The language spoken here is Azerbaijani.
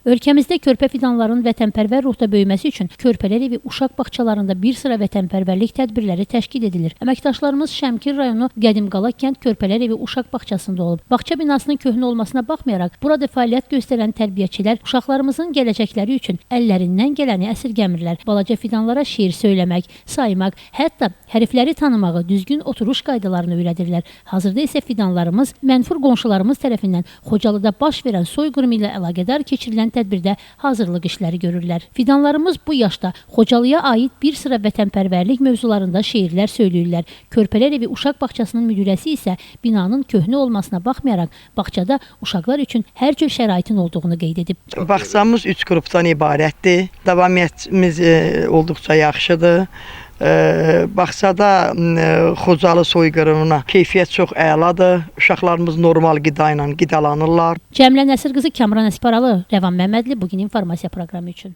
Ölkəmizdə körpə fidanların vətənpərvər ruhda böyüməsi üçün körpələr evi uşaq bağçalarında bir sıra vətənpərvərlik tədbirləri təşkil edilir. Əməkdaşlarımız Şəmkir rayonu Qədimqala kənd körpələr evi uşaq bağçasında olub. Bağça binasının köhnə olmasına baxmayaraq, burada fəaliyyət göstərən tərbiyəçilər uşaqlarımızın gələcəkləri üçün əllərindən gələni əsirgəmirlər. Balaca fidanlara şeir söyləmək, saymaq, hətta hərfləri tanımağı, düzgün oturuş qaydalarını öyrədirlər. Hazırda isə fidanlarımız mənfur qonşularımız tərəfindən Xocalıda baş verən soyqırım ilə əlaqədar keçirilən tədbirdə hazırlıq işləri görürlər. Fidanlarımız bu yaşda Xocalıya aid bir sıra vətənpərvərlik mövzularında şeirlər söyləyirlər. Körpələr evi uşaq bağçasının müdirəsi isə binanın köhnə olmasına baxmayaraq, bağçada uşaqlar üçün hər cür şəraitin olduğunu qeyd edib. Bağçamız 3 qrupdan ibarətdir. Davamiyyətimiz olduqca yaxşıdır. Bağçada Xocalı soyqırımına keyfiyyət çox əladır. Uşaqlarımız normal qida ilə qidalanırlar. Cəmilə Nəsir qızı, Kamran Əsbaralı, Rəvan Məmmədli bugün informasiya proqramı üçün.